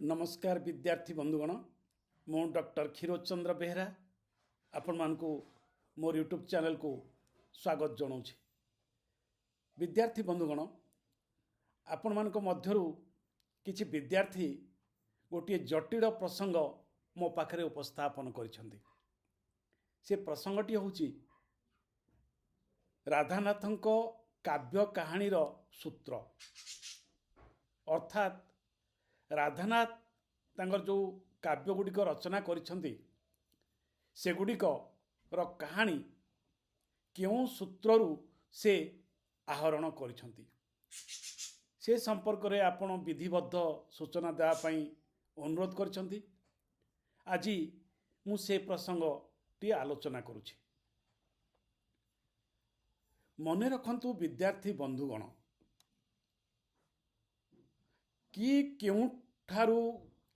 नमस्कार विद्यार्थी बंधुगण मु डॉक्टर क्षीरोद चंद्र बेहरा आपण मानकु मोर यूट्यूब चैनल को स्वागत जनाऊँ। विद्यार्थी बंधुगण आपण मानक मध्यरु किछि विद्यार्थी गोटे जटिल प्रसंग मो पाखरे उपस्थापन करिसेंती। से प्रसंगटी होछि राधानाथंक काव्य कहानीर सूत्र अर्थात राधानाथ तांगर जो काव्य गुड़िक रचना करिसेंती सेगुड़िक कहानी क्यों सूत्रु से आहरण करिसेंती से संपर्क में आपण विधिबद्ध सूचना देवाई अनुरोध करिसेंती। आज मु से प्रसंग टी आलोचना करुछि। मने रखंतु विद्यार्थी बंधुगण कि केउठारु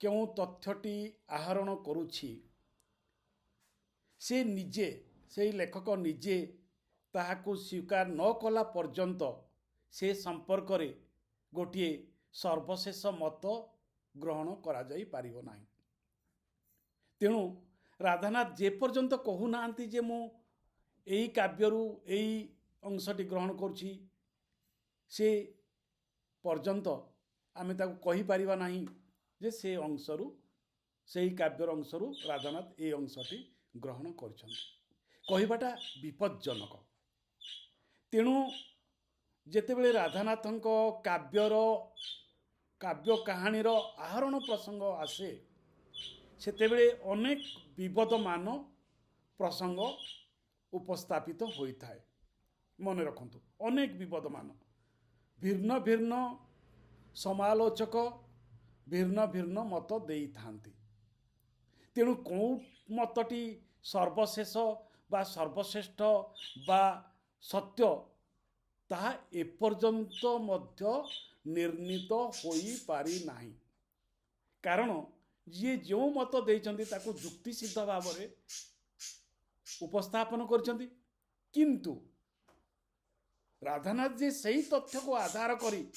केउ तथ्यटी आहरण करुछि से निजे से लेखक निजे ताहाकु स्वीकार न कला पर्यंत से संपर्क रे गोटे सर्वशेष मत ग्रहण करा जाई पारिबो नाही। तेणु राधानाथ जे पर्यंत कहू नांती जे मु एई काव्यरु एई अंशटी ग्रहण करुछि से पर्यंत आमे ताकु कहि पारिबा नाही जे से अंशरु से काव्यर अंशरु राधानाथ ए अंशटी ग्रहण करिसंती कहिबाटा विपज्जनक। तेणु जेतेबेले राधानाथंक काव्य कहानीर आहरण प्रसंग आसे सेतेबेले अनेक विवादमान प्रसंग उपस्थापित होइथाय। मने रखंतु अनेक विवादमान भिन्न भिन्न समालोचक भिन्न भिन्न मत देई थांती। तेणु कौ मतटी सर्वशेष बा सर्वश्रेष्ठ बा सत्य ताहा एपर्यंत मध्य निर्णीत होई पारि नाही। कारण जे जो मत देइचंती ताकू जुक्ति सिद्ध भाव में उपस्थापन करचंती, किंतु राधानाथ जी सही तथ्य को आधार करी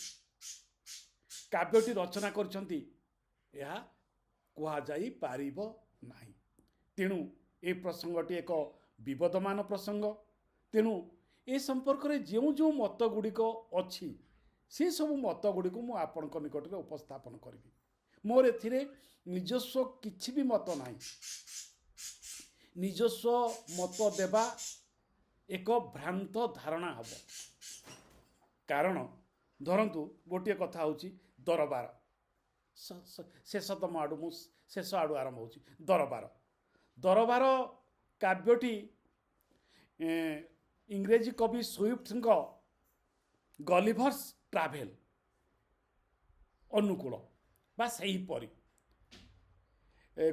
काव्यटी रचना करचंती यह कुहा जाई पारिबो नाही। तेणु ए प्रसंगटी एक विवादमान प्रसंग। तेणु ए संपर्क में जो जो मत गुड़िक अच्छी से सब मत गुड़िक मु आपनक निकट में उपस्थापन करी। मोर एथिरे निजस्व किछि भी मत नाही। निजस्व मत देवा एक भ्रांत धारणा हब। कारण धरतु गोटे कथा होची दरबार शेषतम आड़ू शेष आड़ू आरंभ होची दरबार काव्यटी इंग्रेजी कवि स्विफ्ट गलिभर्स ट्राभेल अनुकूल बा सही परी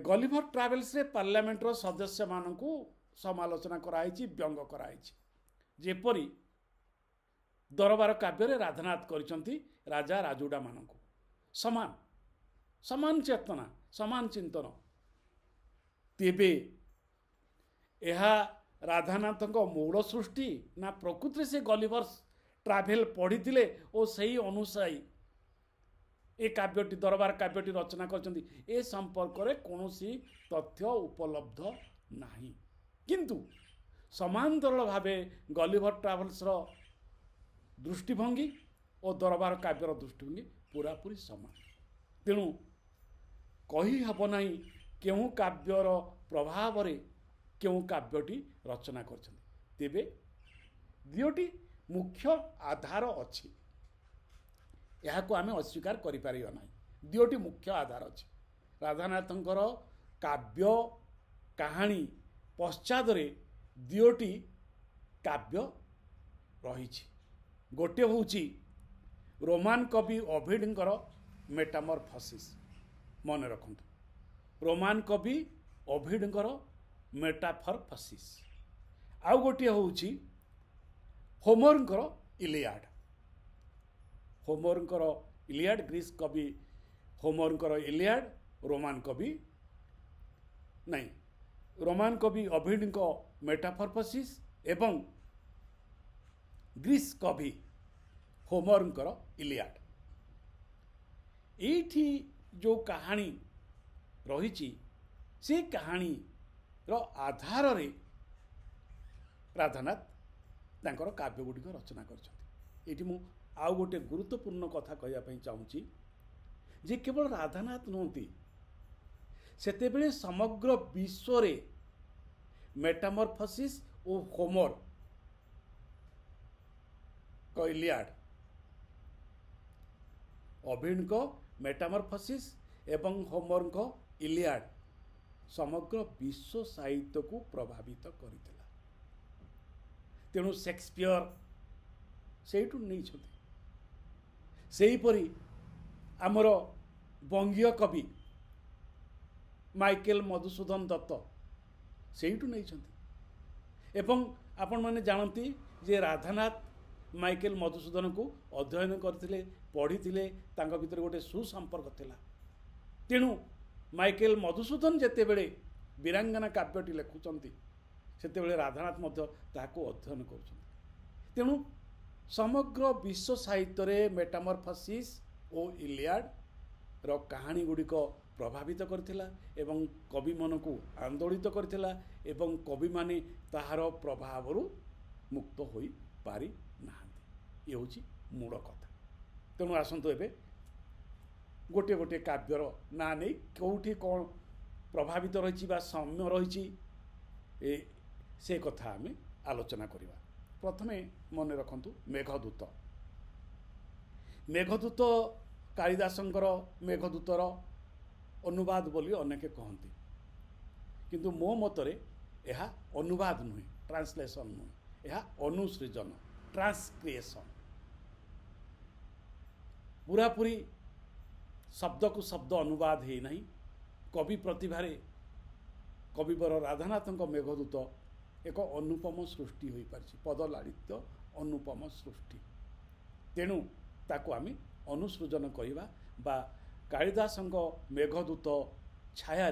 गलिभर ट्राभेल्स रे पार्लियामेंट रो सदस्य मानकू समालोचना कराई व्यंग कराई जेपरी दरबार काव्य राधानाथ करिसंती राजा राजुडा मानकू समान समान चेतना समान चिंतन। तेबे एहा राधानाथक मूल सृष्टि ना प्रकृति से गलिभर्स ट्राभेल पढ़ी और सही अनुसायी ए काव्यटी दरबार काव्यटी रचना करचंती ए संपर्क रे कौनसी तथ्य उपलब्ध नाही। किंतु समांतरल भावे गलिभर ट्राभेल्स रो दृष्टिभंगी और दरबार काव्यर दृष्टिभंगी पूरापूरी समान। तेणु कही हब नाही केउ काव्यर प्रभाव रे केउ काव्यटी रचना करछंती। तेबे दुईटी मुख्य आधार अछि याको आमे अस्वीकार करि पारिबा नाही। दुईटी मुख्य आधार अछि। राधानाथंकर काव्य कहानी पश्चात रे दुईटी काव्य रहिछि। गोटे होची रोमान कवि ओभिडंकर मेटामॉर्फोसिस। मन रखंतु रोमान कवि ओभिडंकर मेटामॉर्फोसिस। आउ गोटे होची होमरंकर इलियाड। होमरंकर इलियाड ग्रीस कवि होमरंकर इलियाड रोमान कवि नहीं रोमान कवि ओभिडंकर मेटामॉर्फोसिस एवं ग्रीस कवि होमरंकर इलियाड। एठी जो कहानी रही से कहानी आधार रे राधानाथ तांकर काव्य गुड़िक रचना कर मु आउ गोटे गुरुत्वपूर्ण कथा कहवाई चाहूँगी जे केवल राधानाथ नुहति सेतेबेले समग्र विश्व रे मेटामॉर्फोसिस और होमर को इलियाड ओभिड को मेटामॉर्फोसिस एवं होमर को इलियाड समग्र विश्व साहित्य को प्रभावित करथिला। तेणु शेक्सपियर सेठू नहीं सेहीपरि आमर बंगीय कवि माइकेल मधुसूदन दत्त सेठू नहीं एवं आपण माने जानती जे राधानाथ माइकेल मधुसूदन को अध्ययन करथिले पढ़ी तांका भितर गोटे सुसंपर्क थिला। तेणु माइकेल मधुसूदन जेतेबेले वीरांगना काव्यटी लेखुचंती सेतेबेले राधानाथ मध्य ताको अध्ययन करुचंती। तेणु समग्र विश्व साहित्य रे मेटामॉर्फोसिस और इलियाड रो कहानी गुड़िक प्रभावित करथिला एवं कवि मन को आंदोलित करथिला एवं कवि माने ताहार प्रभाव मुक्त होई पारि नाहांती। ये होची मूल कथा। तेणु आसंतु एबे गोटे गोटे काव्यर ना नहीं कौटी कौन प्रभावित रही साम्य रही से कथा आम आलोचना करवा। प्रथमे मन रखंतु मेघदूत। मेघदूत कालिदासंकर मेघदूतर अनुवाद बोली अनेके कहती किंतु मो मतरे यह अनुवाद नुहे ट्रांसलेशन नुहे यह अनुसृजन ट्रांसक्रिएशन पूरापूरी शब्द को शब्द अनुवाद है नहीं। कवि प्रतिभारे कविवर राधानाथ मेघदूत एक अनुपम सृष्टि हो पारछि पदलालित्य अनुपम सृष्टि। तेणु ताको आमे अनुसृजन करिबा बा कालिदासंक मेघदूत छाया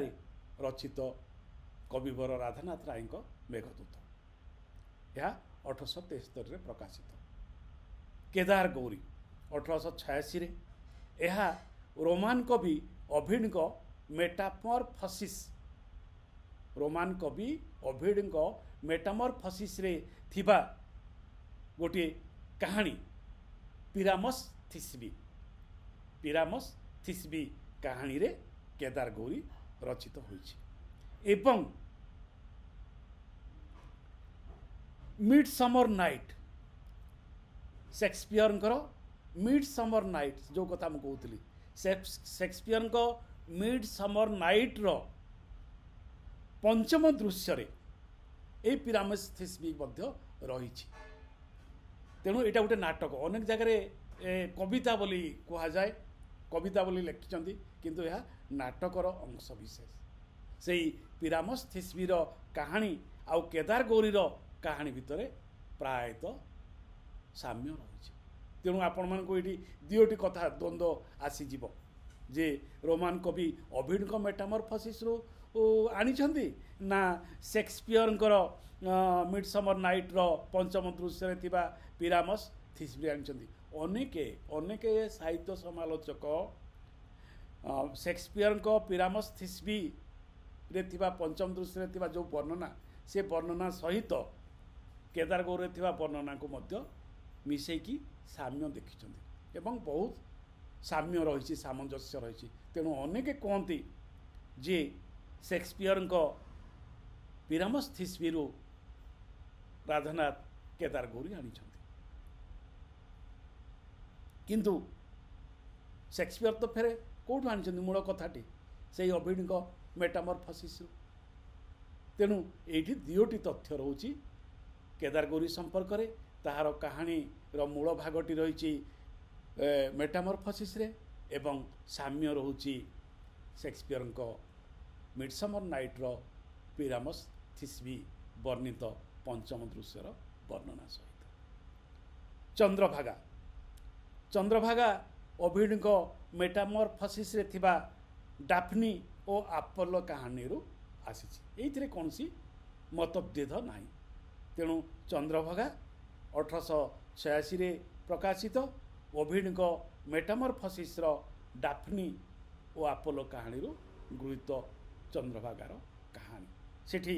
रचित कविवर राधानाथ रायଙ୍କ मेघदूत यह 1873 प्रकाशित। केदार गौरी 1886 यह रोमान कवि ओभिड मेटामॉर्फोसिस रोमान कवि ओभिड मेटामॉर्फोसिस रे थिबा गोटे कहानी पिरामस थिस्बी कहानी रे केदार गौरी रचित होइछि। एवं mid summer night Shakespeare mid summer night जो कथा मैं कहूली शेक्सपियर मिड समर नाइट रो पंचम दृश्य रे ए पिरामस थिस्बी मध्य रही। तेणु यहाँ गोटे नाटक अनेक जगह कविता बोली कह जाए कविता बोली लिखिं किंतु यह नाटकर अंश विशेष से पिरामस थिस्बीर कहानी आउ केदार गौरीर कहानी भितर प्रायतः साम्य रही। तेणु आपण मानक ये दुईटी कथा द्वंद्व आसीज जे रोमान कवि ओभिड मेटामॉर्फोसिस आनी ना शेक्सपियर मिड समर नाइट रो पंचम दृश्य थिबा पिरामस थिस्बी आनी। अनेके साहित्य समालोचक शेक्सपियर पिरामस थिस्बी रे थिबा पंचम दृश्य थिबा जो वर्णना से वर्णना सहित केदार गौरी थिबा वर्णना को मध्य मिसेकी साम्य देखिछन्ति एवं बहुत साम्य रही सामंजस्य रही। तेणु अनेके कहती जे शेक्सपियर पिरामस थिस्बी राधानाथ केदार गौरी आनी। किंतु शेक्सपियर तो फेरे कौटू आनी मूल कथाटी से ओभिड मेटामॉर्फोसिस। तेणु ये दुईटी तथ्य रोची केदार गौरी संपर्क रे ताहार कहानी मूल भागटी रही मेटामॉर्फोसिस रे एवं साम्य रोची शेक्सपियर मिडसमर नाइट रो पिरामस थिस्बी वर्णित पंचम दृश्यर वर्णना सहित। चंद्रभागा ओभिड मेटामॉर्फोसिस रे थिबा डाफनी और आपोलो कहानी आसी कौन सी मतभेद ना। तेणु चंद्रभागा 1886 प्रकाशित ओभिड मेटामॉर्फोसिस रो डाफनी ଓ ଆପୋଲୋ କାହାଣୀରୁ ଗୃହୀତ ଚନ୍ଦ୍ରଭାଗାର କାହାଣୀ। ସେଠି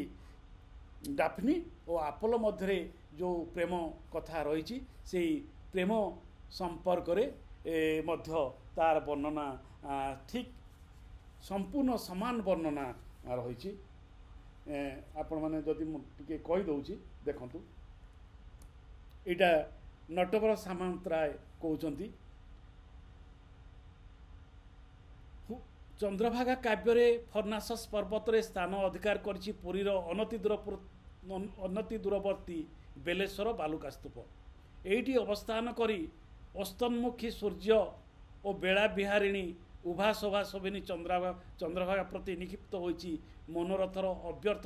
ଡାଫନି ଓ ଆପୋଲୋ ମଧ୍ୟରେ ଯେଉଁ ପ୍ରେମ କଥା ରହିଛି ସେଇ ପ୍ରେମ ସମ୍ପର୍କରେ ମଧ୍ୟ ତାର ବର୍ଣ୍ଣନା ଠିକ୍ ସମ୍ପୂର୍ଣ୍ଣ ସମାନ ବର୍ଣ୍ଣନା ରହିଛି। ଆପଣମାନେ ଯଦି ମୁଁ ଟିକେ କହିଦେଉଛି ଦେଖନ୍ତୁ, ଏଇଟା ନଟବର ସାମନ୍ତରାୟ କହୁଛନ୍ତି, ଚନ୍ଦ୍ରଭାଗା କାବ୍ୟରେ ଫର୍ଣ୍ଣାସସ୍ ପର୍ବତରେ ସ୍ଥାନ ଅଧିକାର କରିଛି ପୁରୀର ଅନତି ଦୂରବର୍ତ୍ତୀ ବେଲେଶ୍ୱର ବାଲୁକା ସ୍ତୂପ। ଏଇଠି ଅବସ୍ଥାନ କରି ଅସ୍ତନ୍ମୁଖୀ ସୂର୍ଯ୍ୟ ଓ ବେଳା ବିହାରିଣୀ ଉଭା ଶୋଭା ଶୋଭିନୀ ଚନ୍ଦ୍ରଭାଗା ପ୍ରତି ନିକ୍ଷିପ୍ତ ହୋଇଛି ମନୋରଥର ଅବ୍ୟର୍ଥ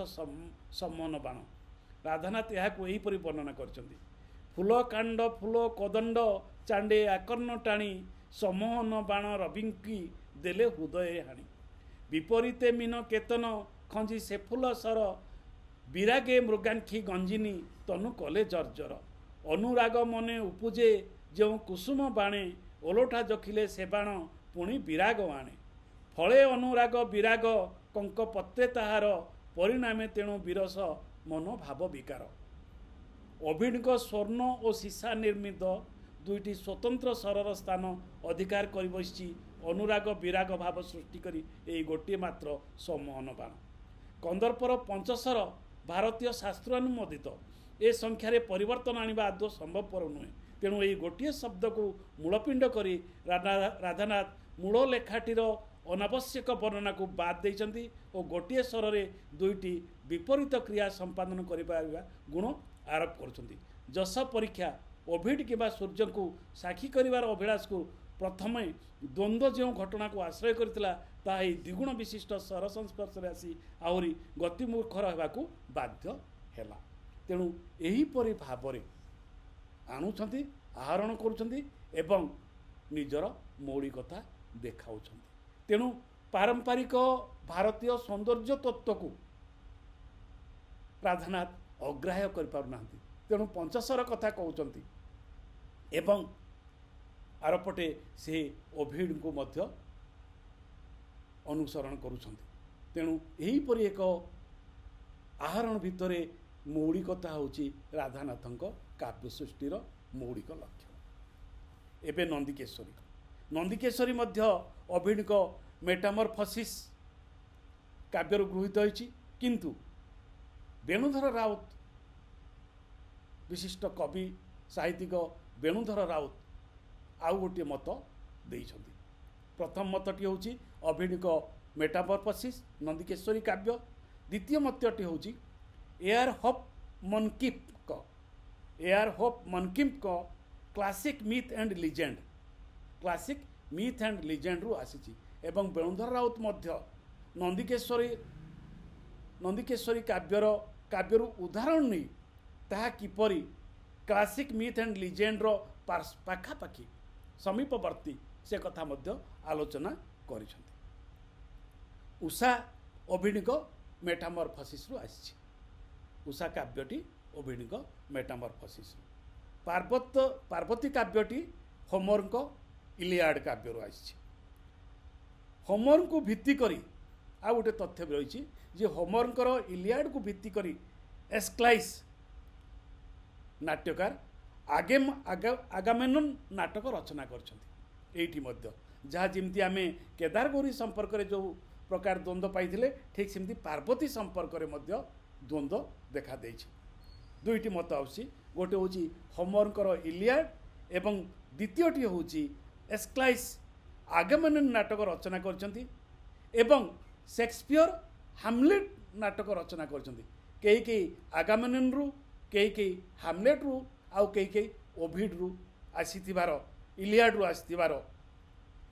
ସମ୍ମୋହନ ବାଣ। ରାଧାନାଥ ଏହାକୁ ଏହିପରି ବର୍ଣ୍ଣନା କରିଛନ୍ତି, ଫୁଲ କାଣ୍ଡ ଫୁଲ କଦଣ୍ଡ ଚାଣ୍ଡେ ଆକର୍ଣ୍ଣ ଟାଣି ସମ୍ମୋହନ ବାଣ ରବିଙ୍କି ଦେଲେ ହୃଦୟ ହାଣି। ବିପରୀତେ ମୀନ କେତନ ଖଞ୍ଜି ସେ ଫୁଲ ସର ବିରାଗେ ମୃଗାଙ୍କ୍ଷୀ ଗଞ୍ଜିନୀ ତନୁ କଲେ ଜର୍ଜର। ଅନୁରାଗ ମନେ ଉପୁଜେ ଯେଉଁ କୁସୁମ ବାଣେ ଓଲଟା ଜଖିଲେ ସେ ବାଣ ପୁଣି ବିରାଗ ଆଣେ। ଫଳେ ଅନୁରାଗ ବିରାଗ କଙ୍କ ପତ୍ରେ ତାହାର ପରିଣାମେ ତେଣୁ ବିରସ ମନ ଭାବ ବିକାର। ଅଭିନଙ୍କ ସ୍ୱର୍ଣ୍ଣ ଓ ସୀସା ନିର୍ମିତ ଦୁଇଟି ସ୍ୱତନ୍ତ୍ର ସ୍ୱରର ସ୍ଥାନ ଅଧିକାର କରି ବସିଛି ଅନୁରାଗ ବିରାଗ ଭାବ ସୃଷ୍ଟି କରି ଏହି ଗୋଟିଏ ମାତ୍ର ସମ୍ମୋହନ ବାଣ। କନ୍ଦର୍ପର ପଞ୍ଚସ୍ୱର ଭାରତୀୟ ଶାସ୍ତ୍ରାନୁମୋଦିତ। ଏ ସଂଖ୍ୟାରେ ପରିବର୍ତ୍ତନ ଆଣିବା ଆଦୌ ସମ୍ଭବପର ନୁହେଁ। ତେଣୁ ଏହି ଗୋଟିଏ ଶବ୍ଦକୁ ମୂଳପିଣ୍ଡ କରି ରାଧାନାଥ ମୂଳ ଲେଖାଟିର ଅନାବଶ୍ୟକ ବର୍ଣ୍ଣନାକୁ ବାଦ ଦେଇଛନ୍ତି ଓ ଗୋଟିଏ ସ୍ୱରରେ ଦୁଇଟି ବିପରୀତ କ୍ରିୟା ସମ୍ପାଦନ କରିପାରିବା ଗୁଣ ଆରୋପ କରୁଛନ୍ତି। ଯଶ ପରୀକ୍ଷା ଓଭିଡ୍ କିମ୍ବା ସୂର୍ଯ୍ୟଙ୍କୁ ସାକ୍ଷୀ କରିବାର ଅଭିଳାଷକୁ ପ୍ରଥମେ ଦ୍ୱନ୍ଦ୍ୱ ଯେଉଁ ଘଟଣାକୁ ଆଶ୍ରୟ କରିଥିଲା ତାହା ଏହି ଦ୍ୱିଗୁଣ ବିଶିଷ୍ଟ ସ୍ୱର ସଂସ୍ପର୍ଶରେ ଆସି ଆହୁରି ଗତିମୁଖର ହେବାକୁ ବାଧ୍ୟ ହେଲା। ତେଣୁ ଏହିପରି ଭାବରେ ଆଣୁଛନ୍ତି, ଆହରଣ କରୁଛନ୍ତି ଏବଂ ନିଜର ମୌଳିକତା ଦେଖାଉଛନ୍ତି। ତେଣୁ ପାରମ୍ପରିକ ଭାରତୀୟ ସୌନ୍ଦର୍ଯ୍ୟ ତତ୍ତ୍ୱକୁ ରାଧାନାଥ ଅଗ୍ରାହ୍ୟ କରିପାରୁନାହାନ୍ତି। ତେଣୁ ପଞ୍ଚସ୍ୱର କଥା କହୁଛନ୍ତି ଏବଂ ଆରପଟେ ସେ ଓଭିଡଙ୍କୁ ମଧ୍ୟ ଅନୁସରଣ କରୁଛନ୍ତି। ତେଣୁ ଏହିପରି ଏକ ଆହରଣ ଭିତରେ ମୌଳିକତା ହେଉଛି ରାଧାନାଥଙ୍କ କାବ୍ୟ ସୃଷ୍ଟିର ମୌଳିକ ଲକ୍ଷ୍ୟ। ଏବେ ନନ୍ଦିକେଶ୍ୱରୀ ମଧ୍ୟ ଓଭିଡଙ୍କ ମେଟାମରଫସିସ୍ କାବ୍ୟରୁ ଗୃହୀତ ହୋଇଛି। କିନ୍ତୁ ବେଣୁଧର ରାଉତ, ବିଶିଷ୍ଟ କବି ସାହିତ୍ୟିକ ବେଣୁଧର ରାଉତ ଆଉ ଗୋଟିଏ ମତ ଦେଇଛନ୍ତି। ପ୍ରଥମ ମତଟି ହେଉଛି ଓଭିଡଙ୍କ ମେଟାମରଫସିସ୍ ନନ୍ଦିକେଶ୍ୱରୀ କାବ୍ୟ। ଦ୍ୱିତୀୟ ମତଟି ହେଉଛି ଏଆର୍ ହୋପ୍ ମନକିମ୍ଙ୍କ କ୍ଲାସିକ୍ ମିଥ୍ ଆଣ୍ଡ ଲିଜେଣ୍ଡରୁ ଆସିଛି ଏବଂ ବେଣୁଧର ରାଉତ ମଧ୍ୟ ନନ୍ଦିକେଶ୍ୱରୀ କାବ୍ୟରୁ ଉଦାହରଣ ନେଇ ତାହା କିପରି କ୍ଲାସିକ୍ ମିଥ୍ ଆଣ୍ଡ ଲିଜେଣ୍ଡର ପାଖାପାଖି ସମୀପବର୍ତ୍ତୀ ସେ କଥା ମଧ୍ୟ ଆଲୋଚନା କରିଛନ୍ତି। ଉଷା ଓଭିଡଙ୍କ ମେଟାମରଫସିସ୍ରୁ ଆସିଛି। ଉଷା କାବ୍ୟଟି ଓଭିଡଙ୍କ ମେଟାମରଫସିସ୍ରୁ। ପାର୍ବତୀ କାବ୍ୟଟି ହୋମରଙ୍କ ଇଲିଆଡ୍ କାବ୍ୟରୁ ଆସିଛି। ହୋମରଙ୍କୁ ଭିତ୍ତି କରି ଆଉ ଗୋଟେ ତଥ୍ୟ ବି ରହିଛି ଯେ ହୋମରଙ୍କର ଇଲିଆଡ୍କୁ ଭିତ୍ତି କରି ଏସ୍କ୍ଲାଇସ୍ ନାଟ୍ୟକାର ଆଗାମେମ୍ନନ୍ ନାଟକ ରଚନା କରିଛନ୍ତି। ଏଇଠି ମଧ୍ୟ ଯାହା ଯେମିତି ଆମେ କେଦାରଗୌରୀ ସମ୍ପର୍କରେ ଯେଉଁ ପ୍ରକାର ଦ୍ୱନ୍ଦ୍ୱ ପାଇଥିଲେ ଠିକ୍ ସେମିତି ପାର୍ବତୀ ସମ୍ପର୍କରେ ମଧ୍ୟ ଦ୍ୱନ୍ଦ୍ୱ ଦେଖାଦେଇଛି। ଦୁଇଟି ମତ ଆସୁଛି, ଗୋଟେ ହେଉଛି ହୋମରଙ୍କର ଇଲିଆଡ୍ ଏବଂ ଦ୍ୱିତୀୟଟି ହେଉଛି ଏସ୍କ୍ଲାଇସ୍ ଆଗାମେମ୍ନନ୍ ନାଟକ ରଚନା କରିଛନ୍ତି ଏବଂ ସେକ୍ସପିୟର ହାମଲେଟ୍ ନାଟକ ରଚନା କରିଛନ୍ତି। କେହି କେହି ଆଗାମେମ୍ନନ୍ରୁ, କେହି ହାମଲେଟ୍ରୁ, ଆଉ କେହି ଓଭିଡ୍ରୁ ଆସିଥିବାର, ଇଲିଆଡ୍ରୁ ଆସିଥିବାର,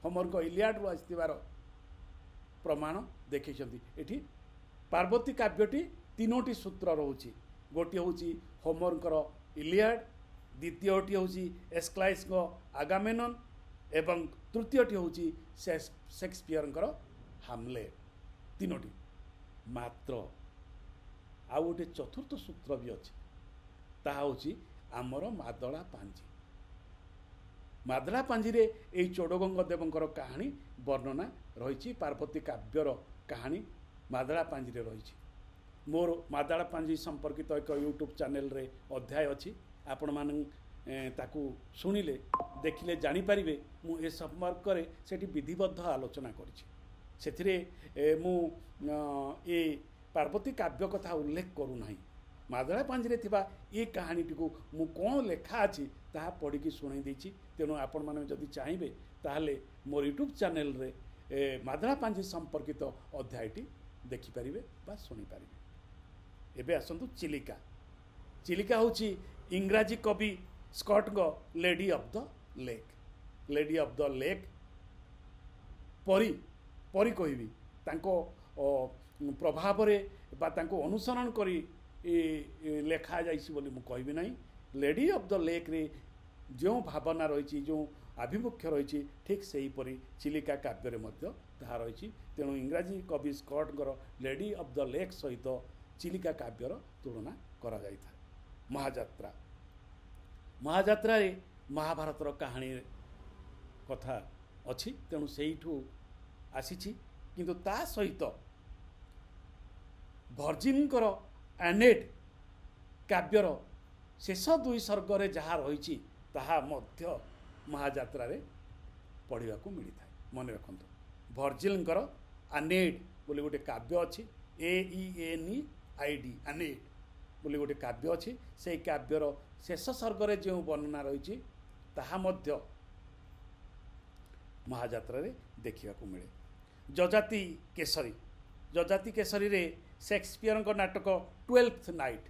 ହୋମରଙ୍କ ଇଲିଆଡ୍ରୁ ଆସିଥିବାର ପ୍ରମାଣ ଦେଖାଇଛନ୍ତି। ଏଠି ପାର୍ବତୀ କାବ୍ୟଟି ତିନୋଟି ସୂତ୍ର ରହୁଛି। ଗୋଟିଏ ହେଉଛି ହୋମରଙ୍କର ଇଲିଆଡ୍, ଦ୍ୱିତୀୟଟି ହେଉଛି ଏସ୍କ୍ଲାଇସ୍ଙ୍କ ଆଗାମେମ୍ନନ୍ ଏବଂ ତୃତୀୟଟି ହେଉଛି ସେକ୍ସପିୟରଙ୍କର ହାମଲେଟ୍। ତିନୋଟି ମାତ୍ର ଆଉ ଗୋଟେ ଚତୁର୍ଥ ସୂତ୍ର ବି ଅଛି, ତାହା ହେଉଛି ଆମର ମାଦଳା ପାଞ୍ଜି। ମାଦଳା ପାଞ୍ଜିରେ ଏଇ ଚୋଡ଼ଗଙ୍ଗ ଦେବଙ୍କର କାହାଣୀ ବର୍ଣ୍ଣନା ରହିଛି। ପାର୍ବତୀ କାବ୍ୟର କାହାଣୀ ମାଦଳା ପାଞ୍ଜିରେ ରହିଛି। ମୋର ମାଦଳା ପାଞ୍ଜି ସମ୍ପର୍କିତ ଏକ ୟୁଟ୍ୟୁବ୍ ଚ୍ୟାନେଲରେ ଅଧ୍ୟାୟ ଅଛି। ଆପଣମାନେ ତାକୁ ଶୁଣିଲେ ଦେଖିଲେ ଜାଣିପାରିବେ ମୁଁ ଏ ସମ୍ପର୍କରେ ସେଠି ବିଧିବଦ୍ଧ ଆଲୋଚନା କରିଛି। ସେଥିରେ ମୁଁ ଏ ପାର୍ବତୀ କାବ୍ୟ କଥା ଉଲ୍ଲେଖ କରୁନାହିଁ। ମାଦଳା ପାଞ୍ଜିରେ ଥିବା ଏ କାହାଣୀଟିକୁ ମୁଁ କ'ଣ ଲେଖା ଅଛି ତାହା ପଢ଼ିକି ଶୁଣାଇ ଦେଇଛି। ତେଣୁ ଆପଣମାନେ ଯଦି ଚାହିଁବେ ତାହେଲେ ମୋର ୟୁଟ୍ୟୁବ୍ ଚ୍ୟାନେଲରେ ମାଦଳା ପାଞ୍ଜି ସମ୍ପର୍କିତ ଅଧ୍ୟାୟଟି ଦେଖିପାରିବେ ବା ଶୁଣିପାରିବେ। ଏବେ ଆସନ୍ତୁ ଚିଲିକା। ଚିଲିକା ହେଉଛି ଇଂରାଜୀ କବି ସ୍କଟଙ୍କ lady of the lake. Lady of the lake ପରି କହିବି ତାଙ୍କ ପ୍ରଭାବରେ ବା ତାଙ୍କୁ ଅନୁସରଣ କରି ଲେଖାଯାଇଛି ବୋଲି ମୁଁ କହିବି ନାହିଁ। ଲେଡି ଅଫ୍ ଦ ଲେକ୍ରେ ଯେଉଁ ଭାବନା ରହିଛି, ଯେଉଁ ଆଭିମୁଖ୍ୟ ରହିଛି, ଠିକ୍ ସେହିପରି ଚିଲିକା କାବ୍ୟରେ ମଧ୍ୟ ତାହା ରହିଛି। ତେଣୁ ଇଂରାଜୀ କବି ସ୍କଟଙ୍କର ଲେଡି ଅଫ୍ ଦ ଲେକ୍ ସହିତ ଚିଲିକା କାବ୍ୟର ତୁଳନା କରାଯାଇଥାଏ। ମହାଯାତ୍ରାରେ ମହାଭାରତର କାହାଣୀ କଥା ଅଛି, ତେଣୁ ସେଇଠୁ ଆସିଛି। କିନ୍ତୁ ତା ସହିତ ଭର୍ଜିନ୍ଙ୍କର ଆନେଟ୍ କାବ୍ୟର ଶେଷ 2 ସର୍ଗରେ ଯାହା ରହିଛି ତାହା ମଧ୍ୟ ମହାଯାତ୍ରାରେ ପଢ଼ିବାକୁ ମିଳିଥାଏ। ମନେ ରଖନ୍ତୁ, ଭର୍ଜିଲ୍ଙ୍କର ଆନେଟ୍ ବୋଲି ଗୋଟେ କାବ୍ୟ ଅଛି। AENEID ଆନେଟ୍ ବୋଲି ଗୋଟେ କାବ୍ୟ ଅଛି। ସେଇ କାବ୍ୟର ଶେଷ ସର୍ଗରେ ଯେଉଁ ବର୍ଣ୍ଣନା ରହିଛି ତାହା ମଧ୍ୟ ମହାଯାତ୍ରାରେ ଦେଖିବାକୁ ମିଳେ। ଯଯାତି କେଶରୀରେ ସେକ୍ସପିୟରଙ୍କ ନାଟକ 12th ନାଇଟ୍।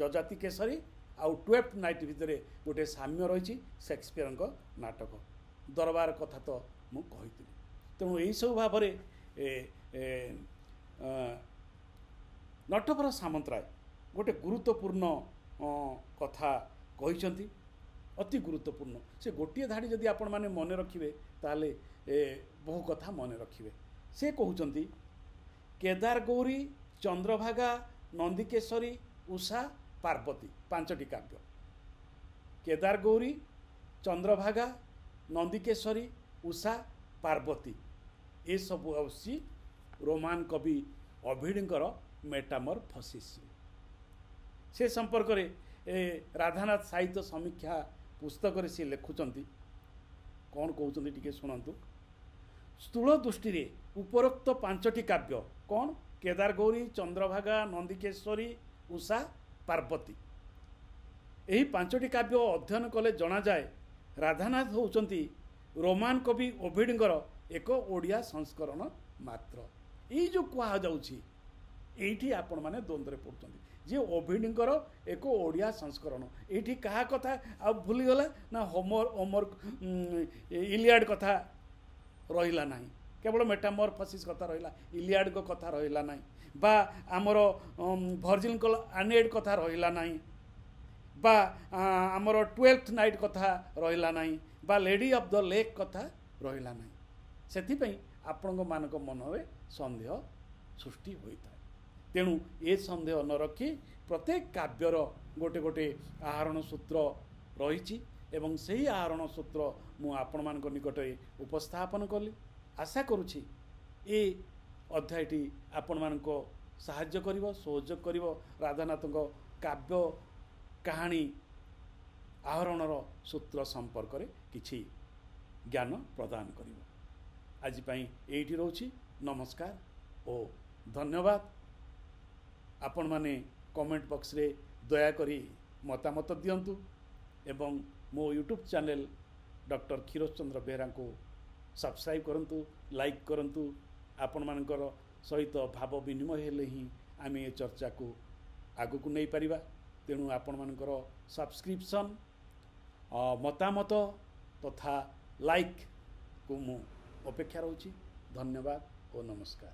ଯଯାତି କେଶରୀ ଆଉ 12th ନାଇଟ୍ ଭିତରେ ଗୋଟେ ସାମ୍ୟ ରହିଛି। ସେକ୍ସପିୟରଙ୍କ ନାଟକ ଦରବାର କଥା ତ ମୁଁ କହିଥିଲି। ତେଣୁ ଏହିସବୁ ଭାବରେ ନଟବର ସାମନ୍ତରାୟ ଗୋଟେ ଗୁରୁତ୍ୱପୂର୍ଣ୍ଣ କଥା କହିଛନ୍ତି, ଅତି ଗୁରୁତ୍ୱପୂର୍ଣ୍ଣ। ସେ ଗୋଟିଏ ଧାଡ଼ି ଯଦି ଆପଣମାନେ ମନେ ରଖିବେ ତାହେଲେ ବହୁ କଥା ମନେ ରଖିବେ। ସେ କହୁଛନ୍ତି କେଦାରଗୌରୀ, ଚନ୍ଦ୍ରଭାଗା, ନନ୍ଦିକେଶ୍ୱରୀ, ଉଷା, ପାର୍ବତୀ 5ଟି କାବ୍ୟ। କେଦାରଗୌରୀ, ଚନ୍ଦ୍ରଭାଗା, ନନ୍ଦିକେଶ୍ୱରୀ, ଉଷା, ପାର୍ବତୀ ଏସବୁ ହେଉଛି ରୋମାନ କବି ଓଭିଡଙ୍କର ମେଟାମରଫସିସ୍। ସେ ସମ୍ପର୍କରେ ରାଧାନାଥ ସାହିତ୍ୟ ସମୀକ୍ଷା ପୁସ୍ତକରେ ସେ ଲେଖୁଛନ୍ତି। କ'ଣ କହୁଛନ୍ତି ଟିକେ ଶୁଣନ୍ତୁ। ସ୍ଥୂଳ ଦୃଷ୍ଟିରେ ଉପରୋକ୍ତ 5ଟି କାବ୍ୟ କ'ଣ? କେଦାରଗୌରୀ, ଚନ୍ଦ୍ରଭାଗା, ନନ୍ଦିକେଶ୍ୱରୀ, ଉଷା, ପାର୍ବତୀ। ଏହି 5ଟି କାବ୍ୟ ଅଧ୍ୟୟନ କଲେ ଜଣାଯାଏ ରାଧାନାଥ ହେଉଛନ୍ତି ରୋମାନ କବି ଓଭିଡଙ୍କର ଏକ ଓଡ଼ିଆ ସଂସ୍କରଣ ମାତ୍ର। ଏଇ ଯେଉଁ କୁହାଯାଉଛି ଏଇଠି ଆପଣମାନେ ଦ୍ୱନ୍ଦ୍ୱରେ ପଡ଼ୁଛନ୍ତି ଯେ ଓଭିଡଙ୍କର ଏକ ଓଡ଼ିଆ ସଂସ୍କରଣ। ଏଇଠି କାହା କଥା ଆଉ ଭୁଲିଗଲା ନା ଇଲିଆଡ଼ କଥା ରହିଲା ନାହିଁ, କେବଳ ମେଟାମରଫସିସ୍ କଥା ରହିଲା, ଇଲିଆଡ଼ଙ୍କ କଥା ରହିଲା ନାହିଁ, ବା ଆମର ଭର୍ଜିଲ୍ଙ୍କ ଆନେଟ୍ କଥା ରହିଲା ନାହିଁ, ବା ଆମର 12th ନାଇଟ୍ କଥା ରହିଲା ନାହିଁ, ବା ଲେଡି ଅଫ୍ ଦ ଲେକ୍ କଥା ରହିଲା ନାହିଁ। ସେଥିପାଇଁ ଆପଣଙ୍କମାନଙ୍କ ମନରେ ସନ୍ଦେହ ସୃଷ୍ଟି ହୋଇଥାଏ। ତେଣୁ ଏ ସନ୍ଦେହ ନ ରଖି ପ୍ରତ୍ୟେକ କାବ୍ୟର ଗୋଟେ ଗୋଟେ ଆହରଣ ସୂତ୍ର ରହିଛି ଏବଂ ସେହି ଆହରଣ ସୂତ୍ର ମୁଁ ଆପଣମାନଙ୍କ ନିକଟରେ ଉପସ୍ଥାପନ କଲି। ଆଶା କରୁଛି ଏ ଅଧ୍ୟାୟଟି ଆପଣମାନଙ୍କ ସାହାଯ୍ୟ କରିବ, ସହଯୋଗ କରିବ, ରାଧାନାଥଙ୍କ କାବ୍ୟ କାହାଣୀ ଆହରଣର ସୂତ୍ର ସମ୍ପର୍କରେ କିଛି ଜ୍ଞାନ ପ୍ରଦାନ କରିବ। ଆଜି ପାଇଁ ଏଇଠି ରହୁଛି। ନମସ୍କାର ଓ ଧନ୍ୟବାଦ। ଆପଣମାନେ କମେଣ୍ଟ ବକ୍ସରେ ଦୟାକରି ମତାମତ ଦିଅନ୍ତୁ ଏବଂ ମୋ ୟୁଟ୍ୟୁବ୍ ଚ୍ୟାନେଲ୍ ଡକ୍ଟର କ୍ଷୀରୋଦ ଚନ୍ଦ୍ର ବେହେରାଙ୍କୁ ସବସ୍କ୍ରାଇବ୍ କରନ୍ତୁ, ଲାଇକ୍ କରନ୍ତୁ। ଆପଣମାନଙ୍କର ସହିତ ଭାବ ବିନିମୟ ହେଲେ ହିଁ ଆମେ ଏ ଚର୍ଚ୍ଚାକୁ ଆଗକୁ ନେଇପାରିବା। ତେଣୁ ଆପଣମାନଙ୍କର ସବସ୍କ୍ରିପସନ୍, ମତାମତ ତଥା ଲାଇକ୍କୁ ମୁଁ ଅପେକ୍ଷା ରହୁଛି। ଧନ୍ୟବାଦ ଓ ନମସ୍କାର।